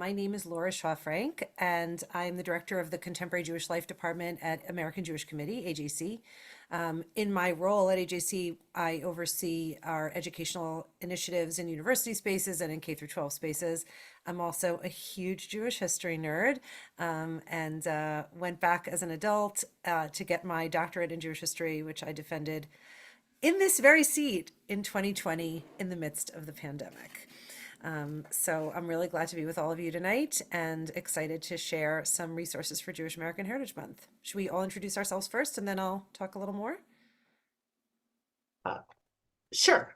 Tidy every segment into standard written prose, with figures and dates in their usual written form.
My name is Laura Shaw-Frank, and I'm the director of the Contemporary Jewish Life Department at American Jewish Committee, AJC. In my role at AJC, I oversee our educational initiatives in university spaces and in K through 12 spaces. I'm also a huge Jewish history nerd, and went back as an adult to get my doctorate in Jewish history, which I defended in this very seat in 2020 in the midst of the pandemic. So I'm really glad to be with all of you tonight and excited to share some resources for Jewish American Heritage Month. Should we all introduce ourselves first and then I'll talk a little more? Uh, sure.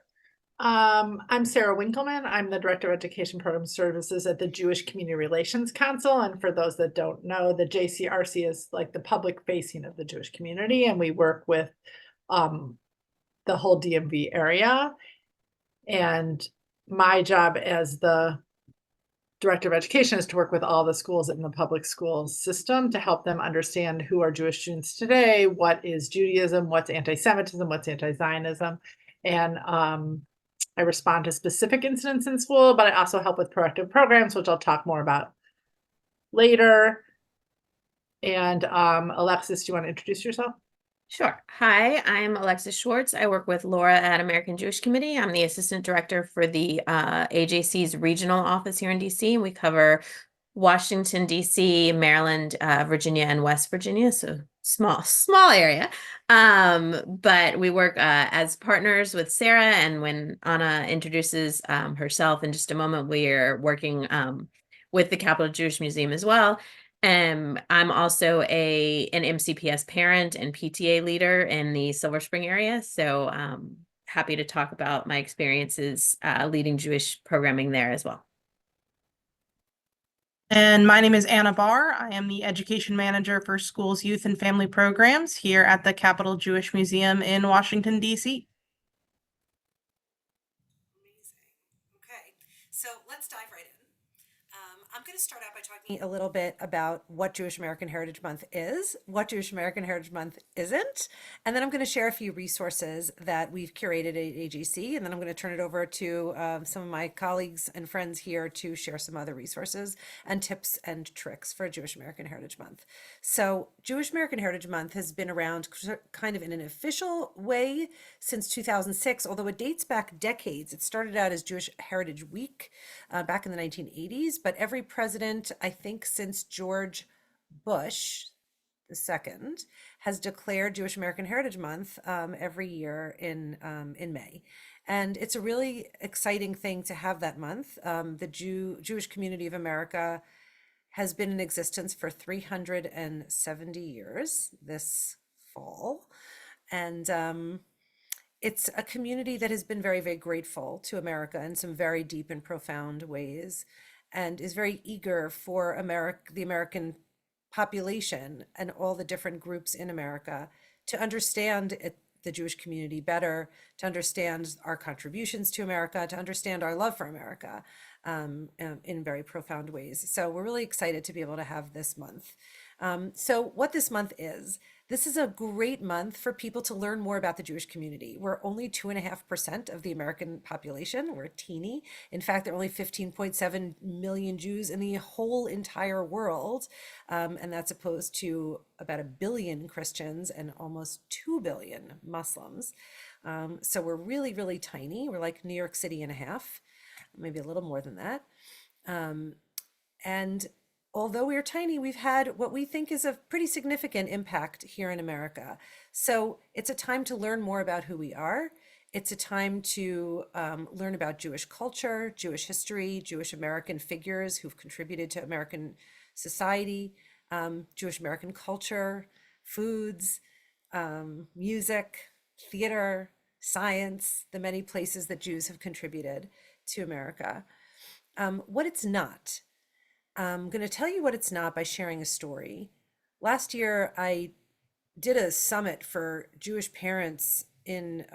I'm Sarah Winkleman. I'm the Director of Education Program Services at the Jewish Community Relations Council. And for those that don't know, the JCRC is like the public facing of the Jewish community, and we work with the whole DMV area. And my job as the Director of Education is to work with all the schools in the public school system to help them understand who are Jewish students today, what is Judaism, what's anti-Semitism, what's anti-Zionism. And I respond to specific incidents in school, but I also help with proactive programs, which I'll talk more about later. And Alexis, do you want to introduce yourself? Sure. Hi, I'm Alexis Schwartz. I work with Laura at American Jewish Committee. I'm the assistant director for the AJC's regional office here in DC. We cover Washington, DC, Maryland, Virginia, and West Virginia. So small area. But we work as partners with Sarah. And when Anna introduces herself in just a moment, we are working with the Capital Jewish Museum as well. I'm also an MCPS parent and PTA leader in the Silver Spring area. So happy to talk about my experiences leading Jewish programming there as well. And my name is Anna Barr. I am the education manager for schools, youth, and family programs here at the Capital Jewish Museum in Washington, D.C. Amazing. Okay, so let's dive right in. I'm going to start out by talking a little bit about what Jewish American Heritage Month is, what Jewish American Heritage Month isn't, and then I'm going to share a few resources that we've curated at AGC, and then I'm going to turn it over to some of my colleagues and friends here to share some other resources and tips and tricks for Jewish American Heritage Month. So Jewish American Heritage Month has been around kind of in an official way since 2006, although it dates back decades. It started out as Jewish Heritage Week back in the 1980s, but every president, I think since George Bush II, has declared Jewish American Heritage Month every year in May. And it's a really exciting thing to have that month. The Jewish community of America has been in existence for 370 years this fall. And it's a community that has been very, very grateful to America in some very deep and profound ways, and is very eager for the American population and all the different groups in America to understand the Jewish community better, to understand our contributions to America, to understand our love for America in very profound ways. So we're really excited to be able to have this month. So what this month is, this is a great month for people to learn more about the Jewish community. We're only 2.5% of the American population. We're teeny. In fact, there are only 15.7 million Jews in the whole entire world. And that's opposed to about 1 billion Christians and almost 2 billion Muslims. So we're really, really tiny. We're like New York City and a half, maybe a little more than that. And although we are tiny, we've had what we think is a pretty significant impact here in America. So it's a time to learn more about who we are. It's a time to learn about Jewish culture, Jewish history, Jewish American figures who've contributed to American society, Jewish American culture, foods, music, theater, science, the many places that Jews have contributed to America. What it's not. I'm going to tell you what it's not by sharing a story. Last year, I did a summit for Jewish parents in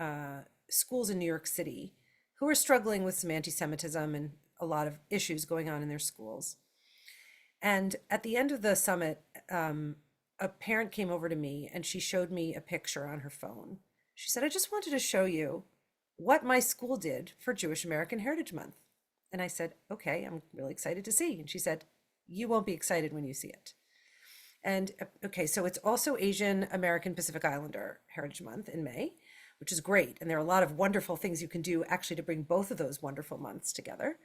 schools in New York City who are struggling with some anti-Semitism and a lot of issues going on in their schools. And at the end of the summit, a parent came over to me and she showed me a picture on her phone. She said, I just wanted to show you what my school did for Jewish American Heritage Month. And I said, okay, I'm really excited to see. And she said, you won't be excited when you see it. And okay, so it's also Asian American Pacific Islander Heritage Month in May, which is great. And there are a lot of wonderful things you can do actually to bring both of those wonderful months together.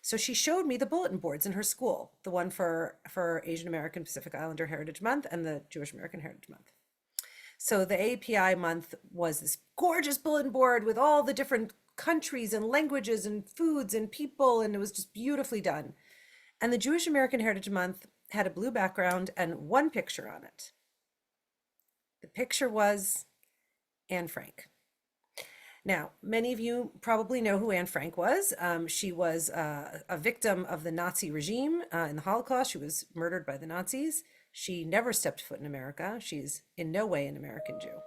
So she showed me the bulletin boards in her school, the one for Asian American Pacific Islander Heritage Month and the Jewish American Heritage Month. So the API month was this gorgeous bulletin board with all the different countries and languages and foods and people, and it was just beautifully done. And the Jewish American Heritage Month had a blue background and one picture on it. The picture was Anne Frank. Now, many of you probably know who Anne Frank was. She was a victim of the Nazi regime in the Holocaust. She was murdered by the Nazis. She never stepped foot in America. She's in no way an American Jew.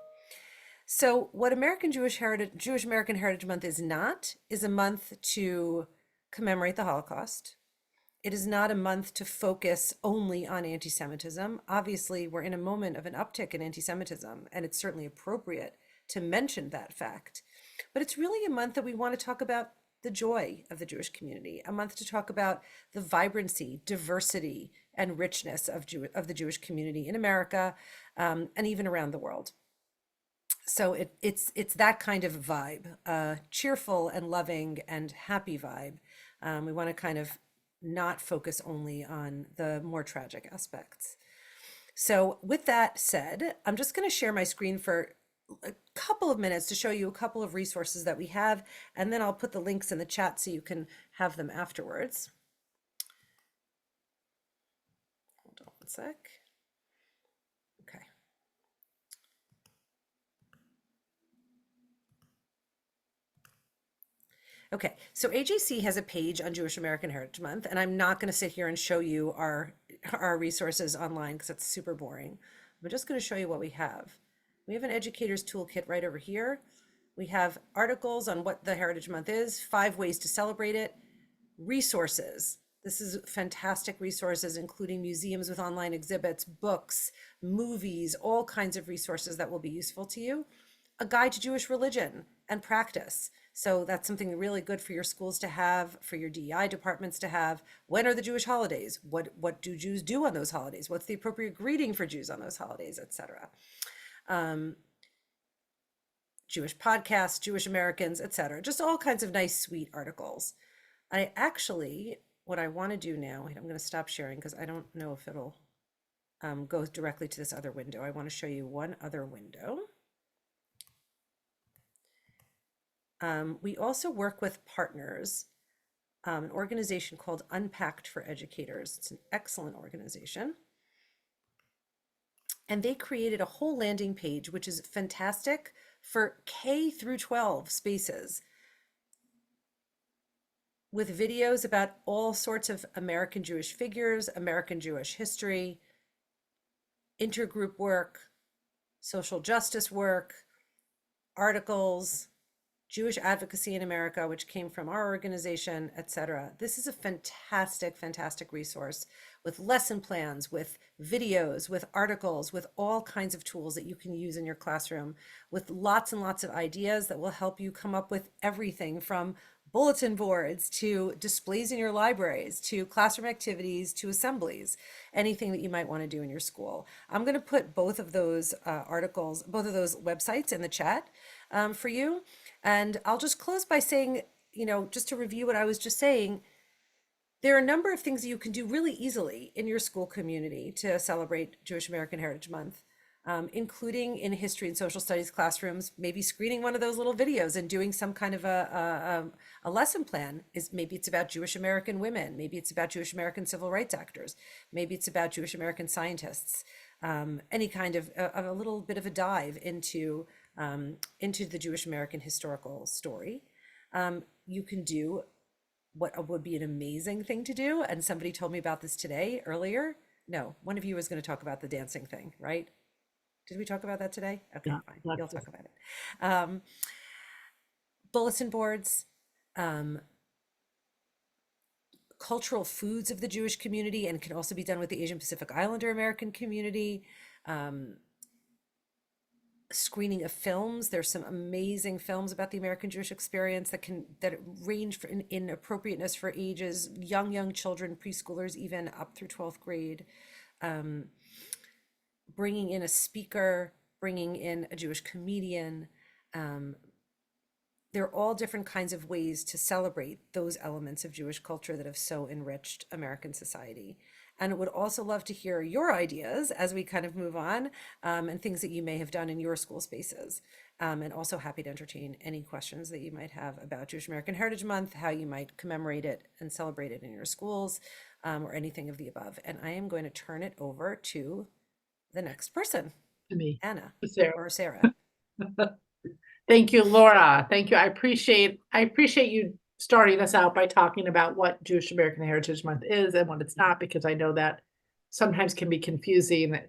So what Jewish American Heritage Month is not is a month to commemorate the Holocaust. It is not a month to focus only on anti-Semitism. Obviously, we're in a moment of an uptick in anti-Semitism, and it's certainly appropriate to mention that fact. But it's really a month that we want to talk about the joy of the Jewish community, a month to talk about the vibrancy, diversity, and richness of the Jewish community in America, and even around the world. So it's that kind of vibe, cheerful and loving and happy vibe. We want to kind of not focus only on the more tragic aspects. So with that said, I'm just going to share my screen for a couple of minutes to show you a couple of resources that we have, and then I'll put the links in the chat so you can have them afterwards. Hold on one sec. Okay. Okay, so AJC has a page on Jewish American Heritage Month, and I'm not going to sit here and show you our resources online because it's super boring. I'm just going to show you what we have. We have an educator's toolkit right over here. We have articles on what the Heritage Month is, 5 ways to celebrate it, resources. This is fantastic resources, including museums with online exhibits, books, movies, all kinds of resources that will be useful to you. A guide to Jewish religion and practice. So that's something really good for your schools to have, for your DEI departments to have. When are the Jewish holidays? What do Jews do on those holidays? What's the appropriate greeting for Jews on those holidays, etc. Jewish podcasts, Jewish Americans, etc. Just all kinds of nice, sweet articles. What I want to do now, I'm going to stop sharing because I don't know if it'll go directly to this other window. I want to show you one other window. We also work with partners, an organization called Unpacked for Educators. It's an excellent organization. And they created a whole landing page, which is fantastic for K through 12 spaces, with videos about all sorts of American Jewish figures, American Jewish history, intergroup work, social justice work, articles, Jewish advocacy in America, which came from our organization, etc. This is a fantastic, fantastic resource with lesson plans, with videos, with articles, with all kinds of tools that you can use in your classroom, with lots and lots of ideas that will help you come up with everything from bulletin boards to displays in your libraries, to classroom activities, to assemblies, anything that you might want to do in your school. I'm going to put both of those articles, both of those websites in the chat for you. And I'll just close by saying, just to review what I was just saying, there are a number of things that you can do really easily in your school community to celebrate Jewish American Heritage Month, including in history and social studies classrooms, maybe screening one of those little videos and doing some kind of a lesson plan. Maybe it's about Jewish American women, maybe it's about Jewish American civil rights actors, maybe it's about Jewish American scientists, any kind of a little bit of a dive into the Jewish American historical story. You can do what would be an amazing thing to do, and somebody told me about this today earlier. No, one of you was going to talk about the dancing thing, right? Did we talk about that today? Okay, Yeah, fine. You'll talk about it. Bulletin boards, cultural foods of the Jewish community, and can also be done with the Asian Pacific Islander American community. screening of films. There's some amazing films about the American Jewish experience that range in appropriateness for ages, young children, preschoolers, even up through 12th grade. Bringing in a speaker, bringing in a Jewish comedian. They're all different kinds of ways to celebrate those elements of Jewish culture that have so enriched American society. And would also love to hear your ideas as we kind of move on, and things that you may have done in your school spaces. And also happy to entertain any questions that you might have about Jewish American Heritage Month, how you might commemorate it and celebrate it in your schools, or anything of the above. And I am going to turn it over to the next person, To me, Anna Sarah. or Sarah. Thank you, Laura. Thank you. I appreciate you starting us out by talking about what Jewish American Heritage Month is and what it's not, because I know that sometimes can be confusing.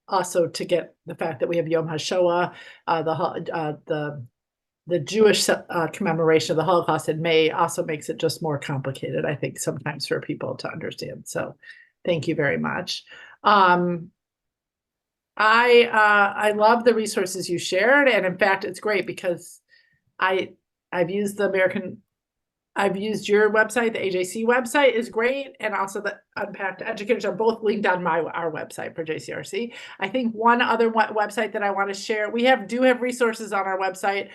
Also, to get the fact that we have Yom HaShoah, the Jewish commemoration of the Holocaust in May, also makes it just more complicated, I think, sometimes for people to understand. So, thank you very much. I love the resources you shared, and in fact, it's great because I've used your website. The AJC website is great, and also the Unpacked Educators are both linked on our website for JCRC. I think one other website that I want to share, we do have resources on our website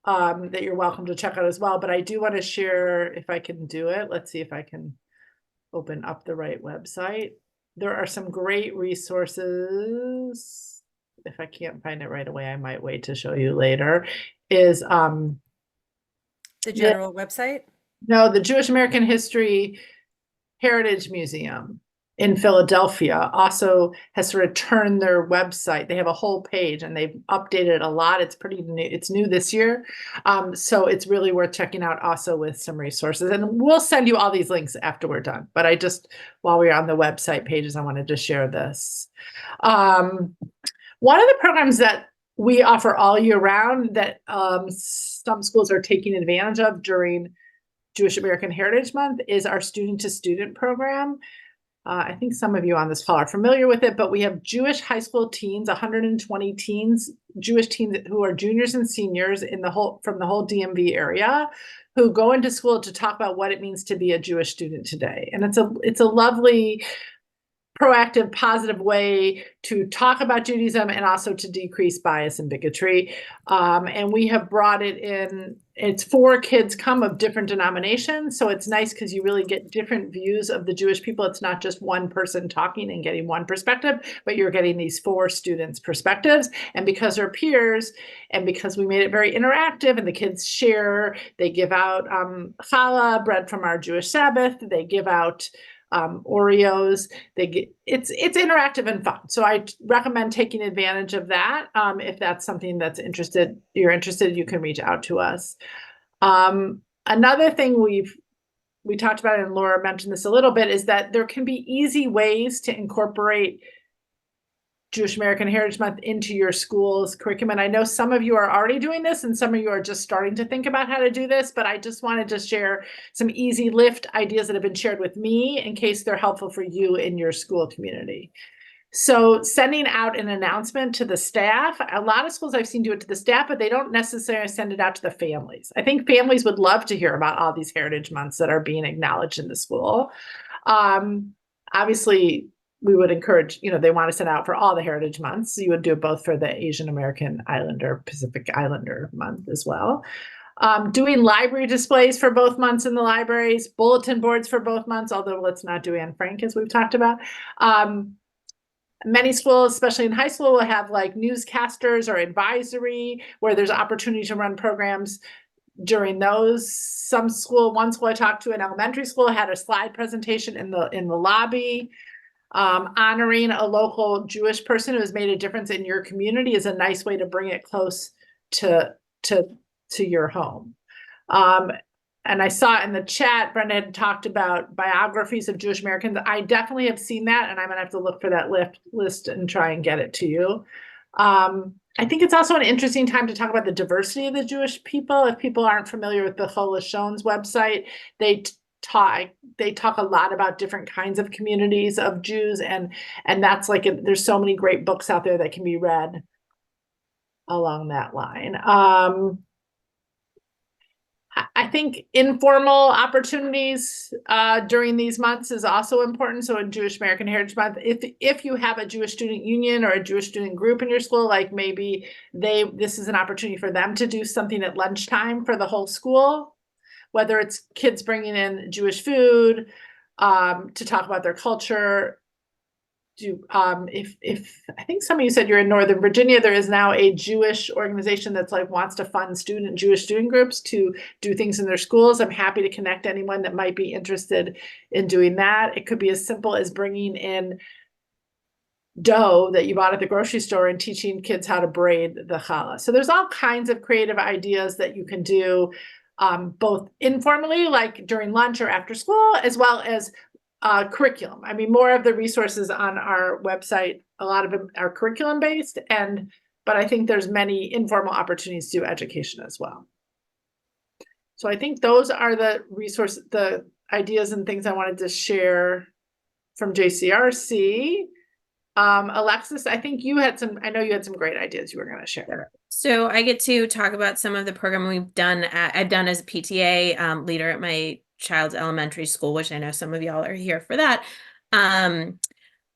that you're welcome to check out as well. But I do want to share, if I can do it. Let's see if I can open up the right website. There are some great resources. If I can't find it right away, I might wait to show you later. Is The general website? No, the Jewish American History Heritage Museum in Philadelphia also has sort of turned their website. They have a whole page and they've updated a lot. It's pretty new. It's new this year. So it's really worth checking out also with some resources. And we'll send you all these links after we're done. But while we're on the website pages, I wanted to share this. One of the programs that we offer all year round that some schools are taking advantage of during Jewish American Heritage Month is our student-to-student program. I think some of you on this call are familiar with it, but we have Jewish high school teens, 120 teens, Jewish teens who are juniors and seniors from the whole DMV area, who go into school to talk about what it means to be a Jewish student today. And it's a lovely, proactive, positive way to talk about Judaism and also to decrease bias and bigotry. And we have brought it in. It's 4 kids come of different denominations. So it's nice because you really get different views of the Jewish people. It's not just one person talking and getting one perspective, but you're getting these 4 students' perspectives. And because they're peers and because we made it very interactive and the kids share, they give out challah, bread from our Jewish Sabbath. They give out Oreos. It's interactive and fun. So I recommend taking advantage of that. If that's something you're interested, you can reach out to us. Another thing we talked about, and Laura mentioned this a little bit, is that there can be easy ways to incorporate Jewish American Heritage Month into your school's curriculum. And I know some of you are already doing this and some of you are just starting to think about how to do this, but I just wanted to share some easy lift ideas that have been shared with me in case they're helpful for you in your school community. So sending out an announcement to the staff, a lot of schools I've seen do it to the staff, but they don't necessarily send it out to the families. I think families would love to hear about all these heritage months that are being acknowledged in the school. Obviously, we would encourage, they want to send out for all the heritage months. So you would do it both for the Asian American Islander, Pacific Islander month as well. Doing library displays for both months in the libraries, bulletin boards for both months, although let's not do Anne Frank as we've talked about. Many schools, especially in high school, will have like newscasters or advisory where there's opportunity to run programs during those. One school I talked to, an elementary school, had a slide presentation in the lobby. Honoring a local Jewish person who has made a difference in your community is a nice way to bring it close to your home. And I saw in the chat, Brenda had talked about biographies of Jewish Americans. I definitely have seen that, and I'm going to have to look for that list and try and get it to you. I think it's also an interesting time to talk about the diversity of the Jewish people. If people aren't familiar with Bechol Lashon's website, they talk a lot about different kinds of communities of Jews, and that's there's so many great books out there that can be read along that line. I think informal opportunities during these months is also important. So in Jewish American Heritage Month, if you have a Jewish student union or a Jewish student group in your school, like maybe this is an opportunity for them to do something at lunchtime for the whole school, whether it's kids bringing in Jewish food to talk about their culture. If I think some of you said you're in Northern Virginia, there is now a Jewish organization that's like wants to fund Jewish student groups to do things in their schools. I'm happy to connect anyone that might be interested in doing that. It could be as simple as bringing in dough that you bought at the grocery store and teaching kids how to braid the challah. So there's all kinds of creative ideas that you can do, both informally, like during lunch or after school, as well as curriculum. I mean, more of the resources on our website, a lot of them are curriculum based, but I think there's many informal opportunities to do education as well. So I think those are the ideas and things I wanted to share from JCRC. Alexis, I think I know you had some great ideas you were going to share. So I get to talk about some of the program I've done as a PTA leader at my child's elementary school, which I know some of y'all are here for that.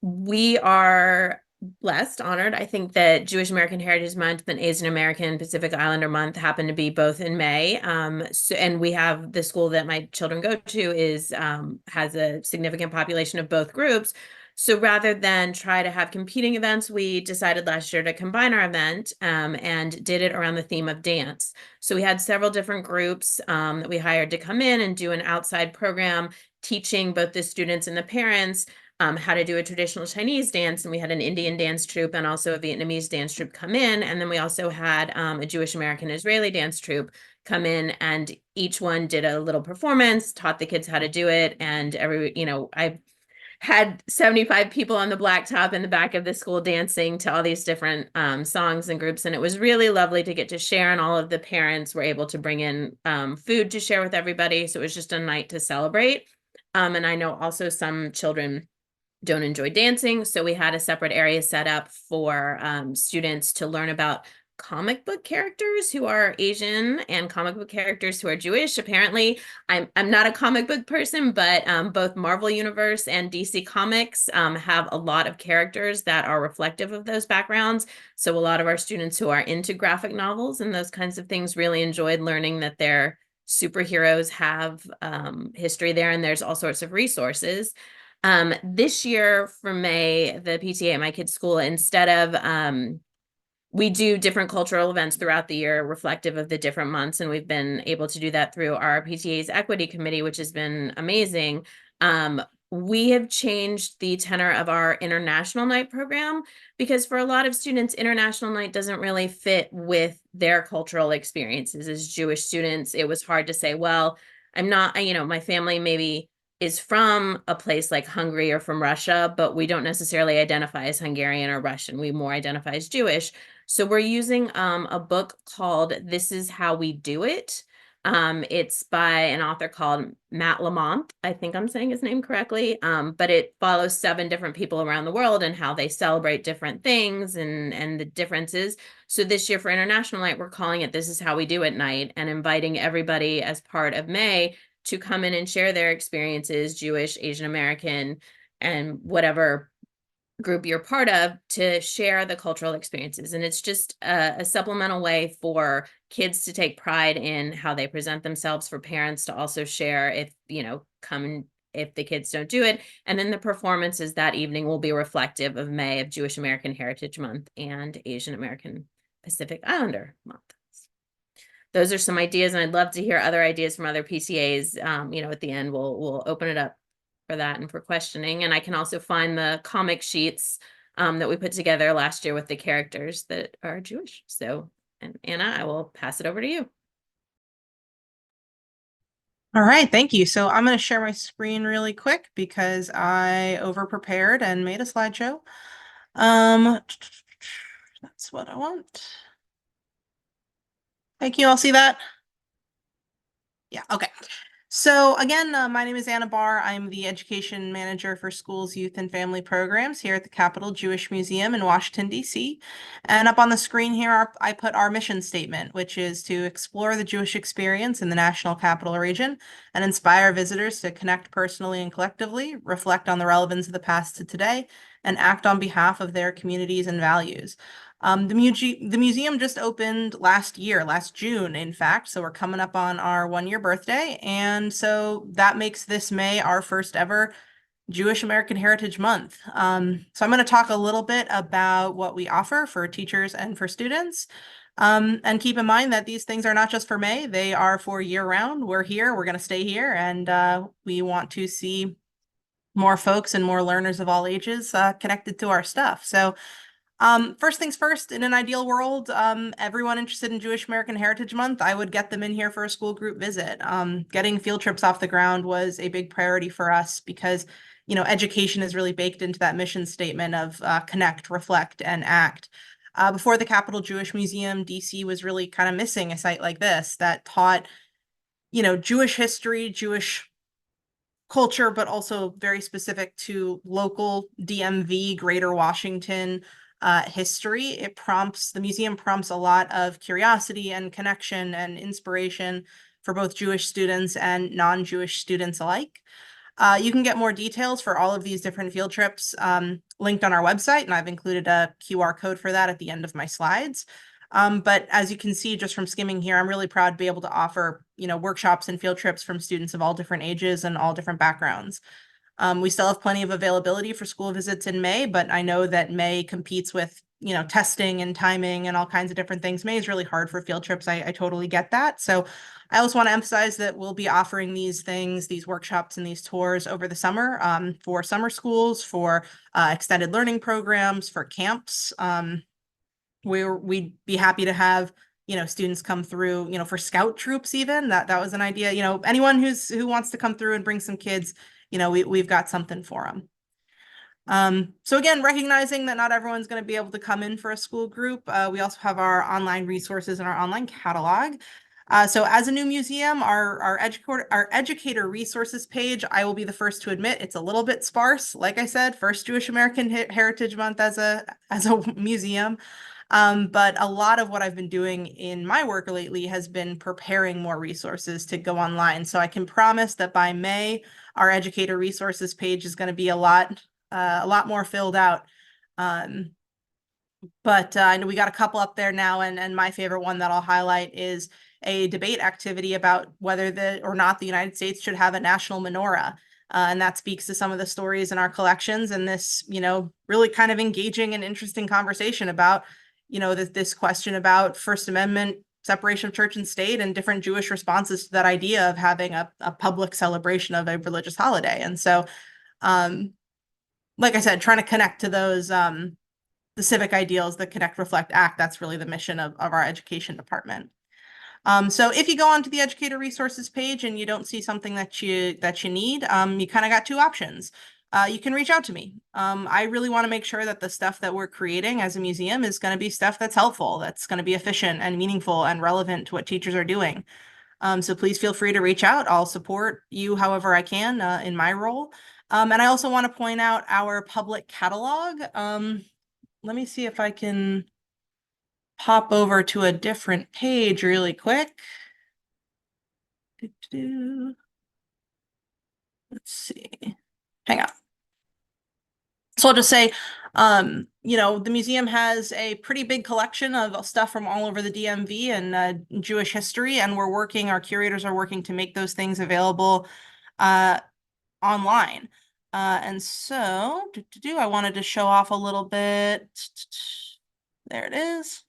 We are blessed, honored. I think that Jewish American Heritage Month and Asian American Pacific Islander Month happen to be both in May. And we have the school that my children go to has a significant population of both groups. So rather than try to have competing events, we decided last year to combine our event and did it around the theme of dance. So we had several different groups that we hired to come in and do an outside program teaching both the students and the parents how to do a traditional Chinese dance. And we had an Indian dance troupe and also a Vietnamese dance troupe come in. And then we also had a Jewish American Israeli dance troupe come in, and each one did a little performance, taught the kids how to do it. And I had 75 people on the blacktop in the back of the school dancing to all these different songs and groups. And it was really lovely to get to share, and all of the parents were able to bring in food to share with everybody. So it was just a night to celebrate. And I know also some children don't enjoy dancing. So we had a separate area set up for students to learn about comic book characters who are Asian and comic book characters who are Jewish. Apparently, I'm not a comic book person, but both Marvel Universe and DC Comics have a lot of characters that are reflective of those backgrounds. So a lot of our students who are into graphic novels and those kinds of things really enjoyed learning that their superheroes have history there, and there's all sorts of resources. This year for May, the PTA at my kid's school, instead of we do different cultural events throughout the year reflective of the different months, and we've been able to do that through our PTA's equity committee, which has been amazing. We have changed the tenor of our international night program because for a lot of students, international night doesn't really fit with their cultural experiences as Jewish students. It was hard to say, well, I'm not, my family maybe is from a place like Hungary or from Russia, but we don't necessarily identify as Hungarian or Russian. We more identify as Jewish. So we're using a book called This Is How We Do It. It's by an author called Matt Lamont. I think I'm saying his name correctly. But it follows 7 different people around the world and how they celebrate different things and the differences. So this year for International Night, we're calling it This Is How We Do It Night, and inviting everybody as part of May to come in and share their experiences, Jewish, Asian American, and whatever group you're part of, to share the cultural experiences. And it's just a supplemental way for kids to take pride in how they present themselves, for parents to also share if, if the kids don't do it. And then the performances that evening will be reflective of May, of Jewish American Heritage Month and Asian American Pacific Islander Month. Those are some ideas, and I'd love to hear other ideas from other PCAs. At the end, we'll open it up for that and for questioning. And I can also find the comic sheets that we put together last year with the characters that are Jewish. So, and Anna, I will pass it over to you. All right, thank you. So I'm going to share my screen really quick because I over-prepared and made a slideshow. That's what I want. Thank you. All see that? Yeah, okay. So again, my name is Anna Barr. I'm the education manager for schools, youth, and family programs here at the Capitol Jewish Museum in Washington, D.C. And up on the screen here, I put our mission statement, which is to explore the Jewish experience in the National Capital Region and inspire visitors to connect personally and collectively, reflect on the relevance of the past to today, and act on behalf of their communities and values. The museum just opened last June, in fact, so we're coming up on our 1-year birthday, and so that makes this May our first ever Jewish American Heritage Month. So I'm going to talk a little bit about what we offer for teachers and for students. And keep in mind that these things are not just for May, they are for year-round. We're here, we're going to stay here, and we want to see more folks and more learners of all ages connected to our stuff. So first things first, in an ideal world, everyone interested in Jewish American Heritage Month, I would get them in here for a school group visit. Getting field trips off the ground was a big priority for us because, education is really baked into that mission statement of connect, reflect, and act. Before the Capitol Jewish Museum, DC was really kind of missing a site like this that taught, Jewish history, Jewish culture, but also very specific to local DMV, Greater Washington history. The museum prompts a lot of curiosity and connection and inspiration for both Jewish students and non-Jewish students alike. You can get more details for all of these different field trips linked on our website, and I've included a QR code for that at the end of my slides. But as you can see just from skimming here, I'm really proud to be able to offer, workshops and field trips from students of all different ages and all different backgrounds. We still have plenty of availability for school visits in May, but I know that May competes with, testing and timing and all kinds of different things. May is really hard for field trips. I totally get that. So I also want to emphasize that we'll be offering these things, these workshops and these tours over the summer for summer schools, for extended learning programs, for camps. We'd be happy to have, students come through, for scout troops even. That was an idea. Anyone who wants to come through and bring some kids, we've got something for them. So again, recognizing that not everyone's going to be able to come in for a school group, we also have our online resources and our online catalog. So as a new museum, our educator resources page, I will be the first to admit, it's a little bit sparse. Like I said, first Jewish American Heritage Month as a museum. But a lot of what I've been doing in my work lately has been preparing more resources to go online. So I can promise that by May, our educator resources page is going to be a lot more filled out. But I know we got a couple up there now, and my favorite one that I'll highlight is a debate activity about whether or not the United States should have a national menorah. And that speaks to some of the stories in our collections and this, really kind of engaging and interesting conversation about, this question about First Amendment separation of church and state and different Jewish responses to that idea of having a public celebration of a religious holiday. And so, like I said, trying to connect to those the civic ideals, the Connect, Reflect, Act, that's really the mission of our education department. So if you go onto the educator resources page and you don't see something that you need, you kind of got two options. You can reach out to me. I really want to make sure that the stuff that we're creating as a museum is going to be stuff that's helpful, that's going to be efficient and meaningful and relevant to what teachers are doing. So please feel free to reach out. I'll support you however I can in my role. And I also want to point out our public catalog. Let me see if I can pop over to a different page really quick. Let's see. Hang on. So I'll just say, the museum has a pretty big collection of stuff from all over the DMV and Jewish history, and our curators are working to make those things available online. And so, I wanted to show off a little bit. There it is.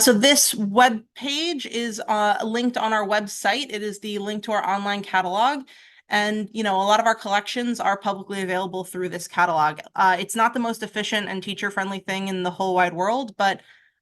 So this web page is linked on our website. It is the link to our online catalog. And, a lot of our collections are publicly available through this catalog. It's not the most efficient and teacher-friendly thing in the whole wide world, but,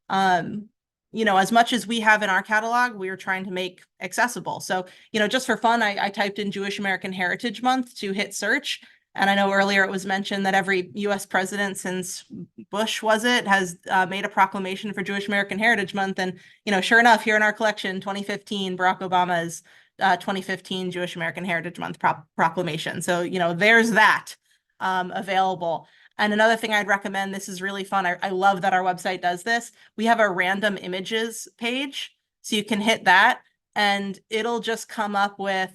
as much as we have in our catalog, we are trying to make accessible. So, just for fun, I typed in Jewish American Heritage Month to hit search. And I know earlier it was mentioned that every US president since Bush, has made a proclamation for Jewish American Heritage Month. And, sure enough, here in our collection, 2015, Barack Obama's 2015 Jewish American Heritage Month proclamation. So, there's that available. And another thing I'd recommend, this is really fun. I love that our website does this. We have a random images page. So you can hit that and it'll just come up with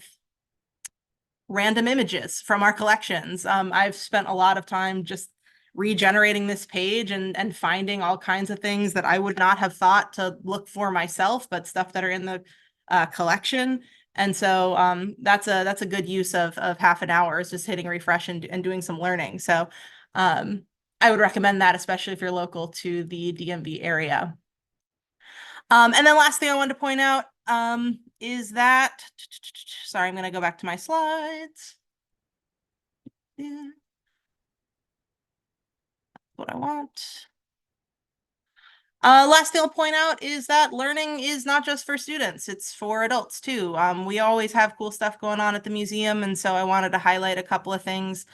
random images from our collections. I've spent a lot of time just regenerating this page and finding all kinds of things that I would not have thought to look for myself, but stuff that are in the collection. And so that's a good use of half an hour, is just hitting refresh and doing some learning. So I would recommend that, especially if you're local to the DMV area. And then last thing I wanted to point out is that, sorry, I'm going to go back to my slides. Yeah. What I want. Last thing I'll point out is that learning is not just for students, it's for adults too. We always have cool stuff going on at the museum, and so I wanted to highlight a couple of things.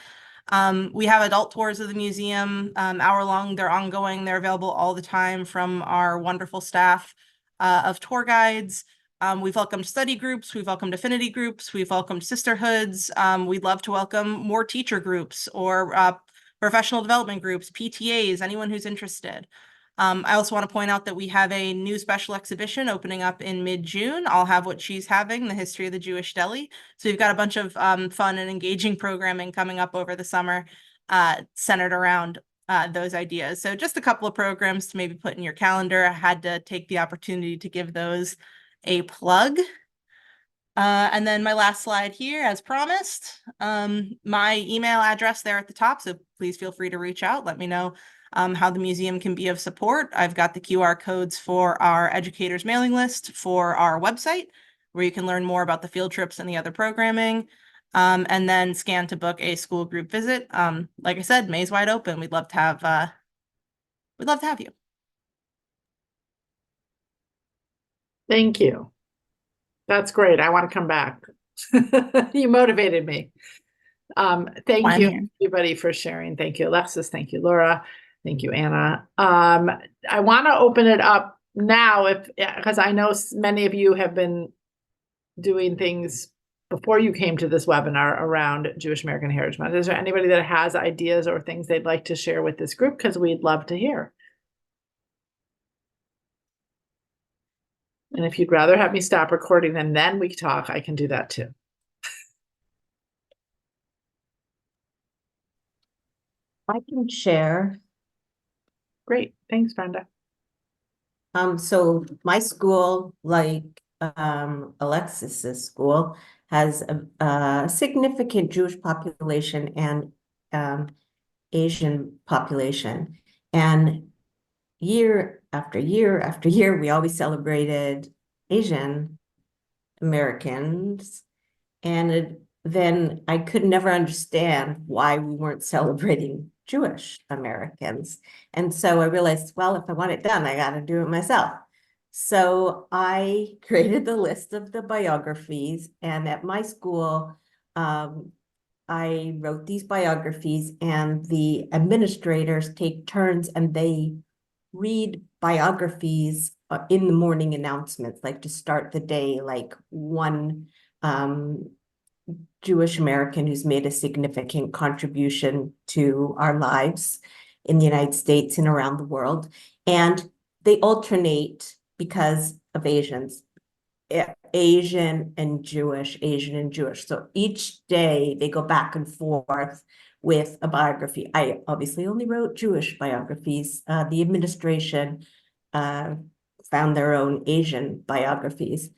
We have adult tours of the museum, hour-long, they're ongoing, they're available all the time from our wonderful staff of tour guides. We've welcomed study groups, we've welcomed affinity groups, we've welcomed sisterhoods. We'd love to welcome more teacher groups or professional development groups, PTAs, anyone who's interested. I also want to point out that we have a new special exhibition opening up in mid-June. I'll have what she's having, the history of the Jewish deli. So we've got a bunch of fun and engaging programming coming up over the summer centered around those ideas. So just a couple of programs to maybe put in your calendar. I had to take the opportunity to give those a plug. And then my last slide here, as promised, my email address there at the top. So please feel free to reach out. Let me know how the museum can be of support. I've got the QR codes for our educators mailing list for our website, where you can learn more about the field trips and the other programming. And then scan to book a school group visit. Like I said, May's wide open. We'd love to have you. Thank you. That's great. I want to come back. You motivated me. Thank you, everybody, for sharing. Thank you, Alexis. Thank you, Laura. Thank you, Anna. I want to open it up now, because I know many of you have been doing things before you came to this webinar around Jewish American Heritage Month. Is there anybody that has ideas or things they'd like to share with this group? Because we'd love to hear. And if you'd rather have me stop recording and then we talk, I can do that too. I can share. Great. Thanks, Brenda. So my school, like Alexis's school, has a significant Jewish population and Asian population. And year after year after year, we always celebrated Asian Americans. And then I could never understand why we weren't celebrating Jewish Americans. And so I realized, well, if I want it done, I got to do it myself. So I created the list of the biographies, and at my school, I wrote these biographies, and the administrators take turns and they read biographies in the morning announcements, like to start the day, like one Jewish American who's made a significant contribution to our lives in the United States and around the world. And they alternate because of Asians, Asian and Jewish, Asian and Jewish. So each day they go back and forth with a biography. I obviously only wrote Jewish biographies. The administration found their own Asian biographies.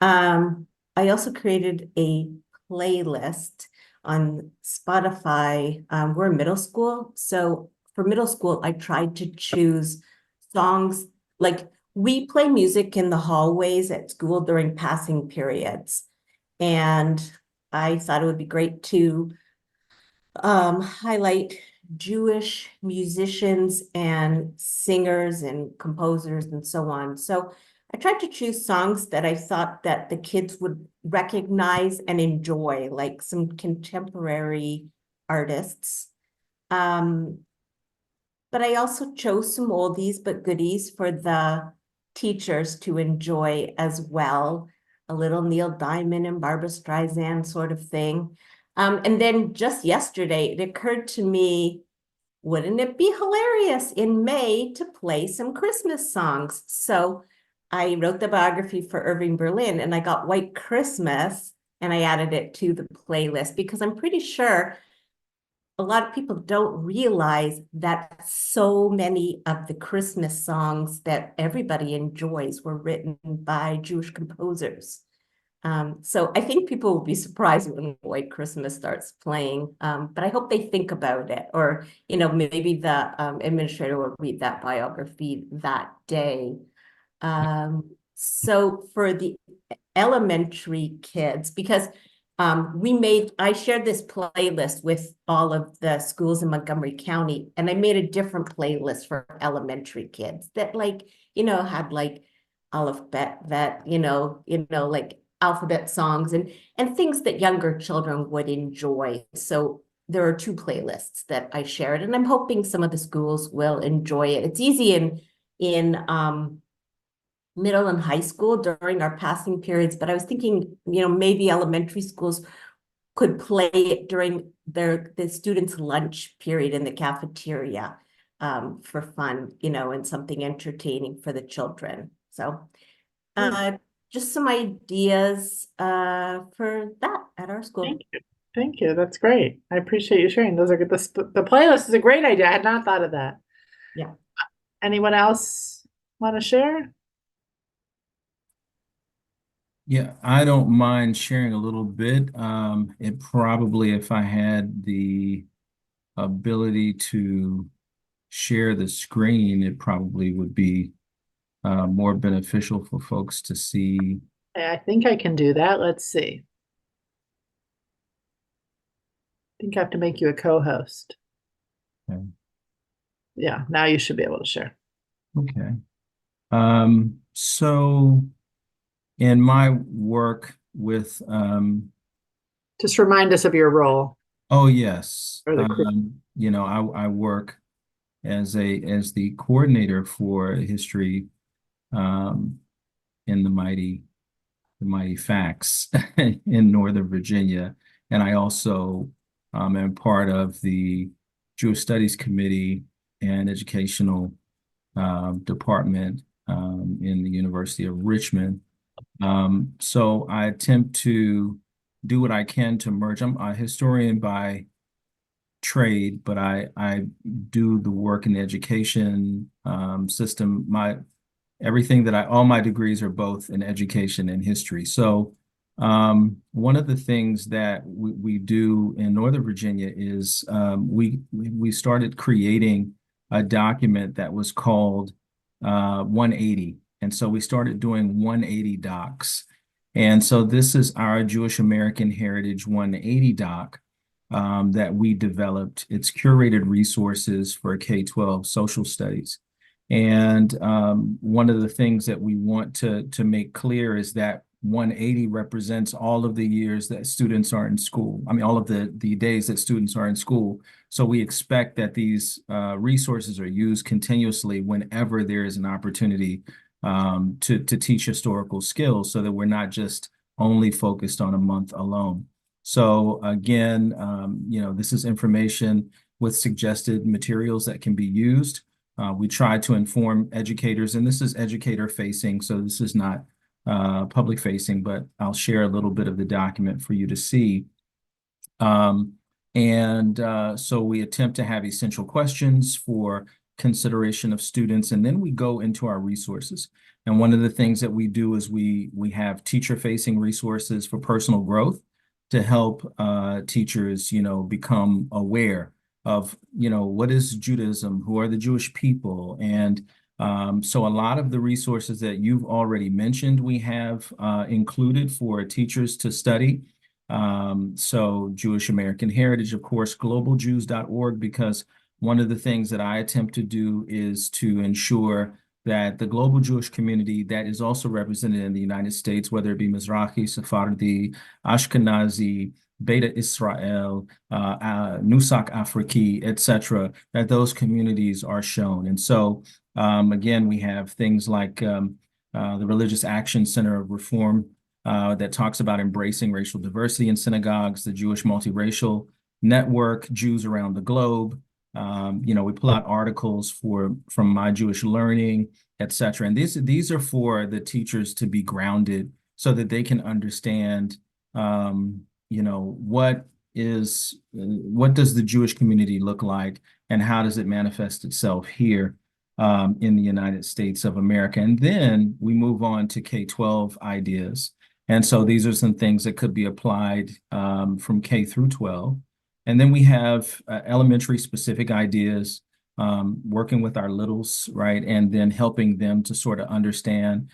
I also created a playlist on Spotify. We're middle school. So for middle school, I tried to choose songs, like we play music in the hallways at school during passing periods. And I thought it would be great to highlight Jewish musicians and singers and composers and so on. So I tried to choose songs that I thought that the kids would recognize and enjoy, like some contemporary artists. But I also chose some oldies but goodies for the teachers to enjoy as well. A little Neil Diamond and Barbra Streisand sort of thing. And then just yesterday, it occurred to me, wouldn't it be hilarious in May to play some Christmas songs? So I wrote the biography for Irving Berlin and I got White Christmas and I added it to the playlist because I'm pretty sure a lot of people don't realize that so many of the Christmas songs that everybody enjoys were written by Jewish composers. So I think people will be surprised when White Christmas starts playing, but I hope they think about it, or maybe the administrator will read that biography that day. So for the elementary kids, because I shared this playlist with all of the schools in Montgomery County, and I made a different playlist for elementary kids that had like alphabet, like alphabet songs and things that younger children would enjoy. So there are two playlists that I shared, and I'm hoping some of the schools will enjoy it. It's easy in middle and high school during our passing periods, but I was thinking, maybe elementary schools could play it during the students' lunch period in the cafeteria for fun, and something entertaining for the children. So just some ideas for that at our school. Thank you. Thank you. That's great. I appreciate you sharing. Those are good. The playlist is a great idea. I had not thought of that. Yeah. Anyone else want to share? Yeah, I don't mind sharing a little bit. It probably, if I had the ability to share the screen, it probably would be more beneficial for folks to see. I think I can do that. Let's see. I think I have to make you a co-host. Okay. Yeah, now you should be able to share. Okay. So in my work with, Just remind us of your role. oh yes, Or the crew. I work as the coordinator for history in the mighty facts in Northern Virginia, and I also am part of the Jewish Studies Committee and Educational Department in the University of Richmond. So I attempt to do what I can to merge. I'm a historian by trade, but I do the work in the education system. All my degrees are both in education and history. So one of the things that we do in Northern Virginia is we started creating a document that was called 180. And so we started doing 180 docs. And so this is our Jewish American Heritage 180 doc that we developed. It's curated resources for K-12 social studies. And one of the things that we want to make clear is that 180 represents all of the years that students are in school. I mean, all of the days that students are in school. So we expect that these resources are used continuously whenever there is an opportunity to teach historical skills, so that we're not just only focused on a month alone. So again, this is information with suggested materials that can be used. We try to inform educators, and this is educator facing, so this is not public facing, but I'll share a little bit of the document for you to see. So we attempt to have essential questions for consideration of students, and then we go into our resources. And one of the things that we do is we have teacher facing resources for personal growth to help teachers, become aware of, what is Judaism, who are the Jewish people. And so a lot of the resources that you've already mentioned, we have included for teachers to study. So Jewish American Heritage, of course, globaljews.org, because one of the things that I attempt to do is to ensure that the global Jewish community that is also represented in the United States, whether it be Mizrahi, Sephardi, Ashkenazi, Beta Israel, Nusach Afriki, etc., that those communities are shown. And so, again, we have things like the Religious Action Center of Reform that talks about embracing racial diversity in synagogues, the Jewish Multiracial Network, Jews Around the Globe. We pull out articles from My Jewish Learning, etc. And these are for the teachers to be grounded so that they can understand, what does the Jewish community look like and how does it manifest itself here in the United States of America. And then we move on to K-12 ideas. And so these are some things that could be applied from K through 12. And then we have elementary specific ideas, working with our littles, right? And then helping them to sort of understand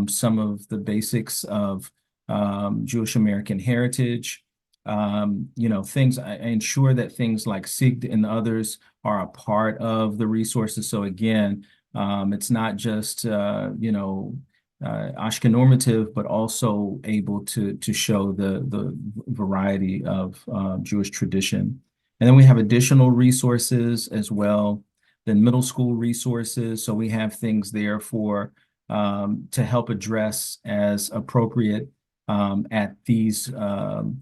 some of the basics of Jewish American heritage. Things, I ensure that things like SIG and others are a part of the resources. So again, it's not just, Ashken normative, but also able to show the variety of Jewish tradition. And then we have additional resources as well, then middle school resources. So we have things there for to help address as appropriate at these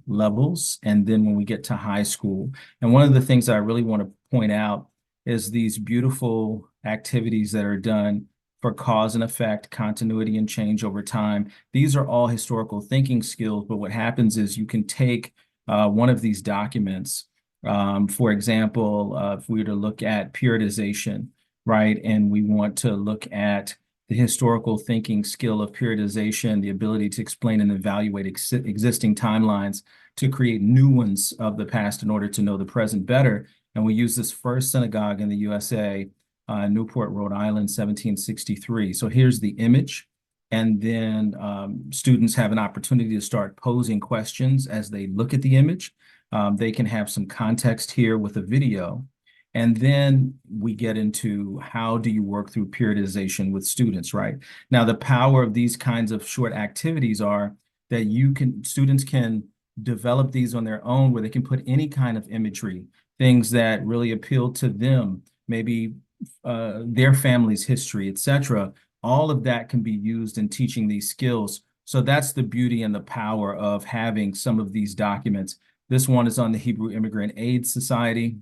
levels. And then when we get to high school, and one of the things I really want to point out is these beautiful activities that are done for cause and effect, continuity and change over time. These are all historical thinking skills, but what happens is you can take one of these documents, for example, if we were to look at periodization, right, and we want to look at the historical thinking skill of periodization, the ability to explain and evaluate existing timelines to create new ones of the past in order to know the present better. And we use this first synagogue in the USA, Newport, Rhode Island, 1763. So here's the image. And then students have an opportunity to start posing questions as they look at the image. They can have some context here with a video. And then we get into how do you work through periodization with students, right? Now, the power of these kinds of short activities are that students can develop these on their own where they can put any kind of imagery, things that really appeal to them, maybe their family's history, etc. All of that can be used in teaching these skills. So that's the beauty and the power of having some of these documents. This one is on the Hebrew Immigrant Aid Society.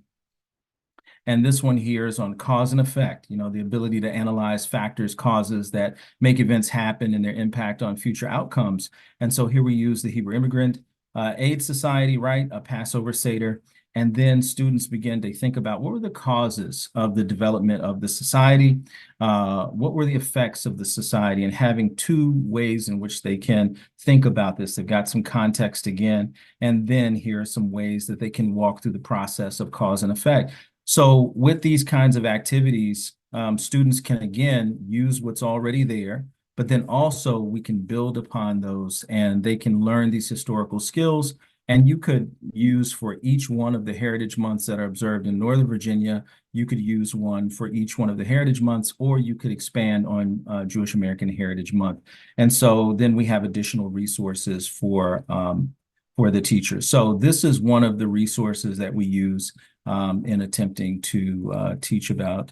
And this one here is on cause and effect, the ability to analyze factors, causes that make events happen and their impact on future outcomes. And so here we use the Hebrew Immigrant Aid Society, right? A Passover Seder. And then students begin to think about what were the causes of the development of the society? What were the effects of the society? And having two ways in which they can think about this. They've got some context again. And then here are some ways that they can walk through the process of cause and effect. So with these kinds of activities, students can, again, use what's already there, but then also we can build upon those and they can learn these historical skills. And you could use for each one of the Heritage Months that are observed in Northern Virginia, you could use one for each one of the Heritage Months, or you could expand on Jewish American Heritage Month. And so then we have additional resources for the teachers. So this is one of the resources that we use in attempting to teach about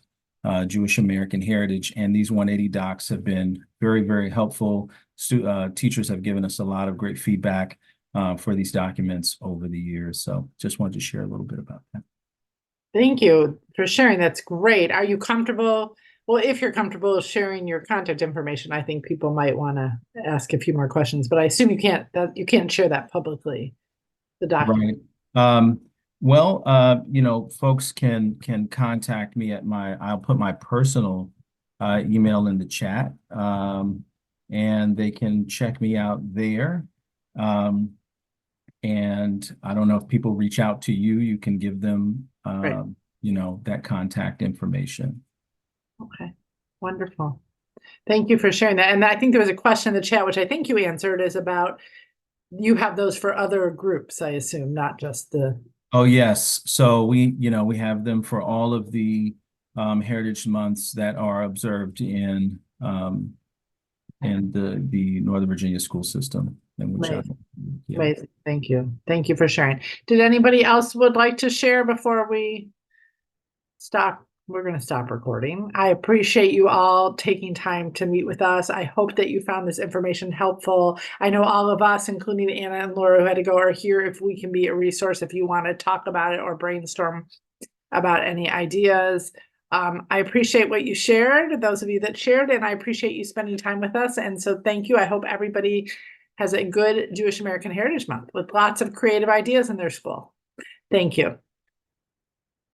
Jewish American heritage. And these 180 docs have been very, very helpful. Teachers have given us a lot of great feedback for these documents over the years. So just wanted to share a little bit about that. Thank you for sharing. That's great. Are you comfortable? Well, if you're comfortable sharing your contact information, I think people might want to ask a few more questions, but I assume you can't share that publicly, the document. Right. Folks can contact me at I'll put my personal email in the chat, and they can check me out there. And I don't know if people reach out to you, you can give them, Right. That contact information. Okay, wonderful. Thank you for sharing that. And I think there was a question in the chat, which I think you answered, is about you have those for other groups, I assume, not just the. Oh, yes. So we have them for all of the Heritage Months that are observed in the Northern Virginia school system. and which I, Amazing. yeah. Amazing. Thank you. Thank you for sharing. Did anybody else would like to share before we stop? We're going to stop recording. I appreciate you all taking time to meet with us. I hope that you found this information helpful. I know all of us, including Anna and Laura who had to go, are here if we can be a resource if you want to talk about it or brainstorm about any ideas. I appreciate what you shared, those of you that shared, and I appreciate you spending time with us. And so thank you. I hope everybody has a good Jewish American Heritage Month with lots of creative ideas in their school. Thank you.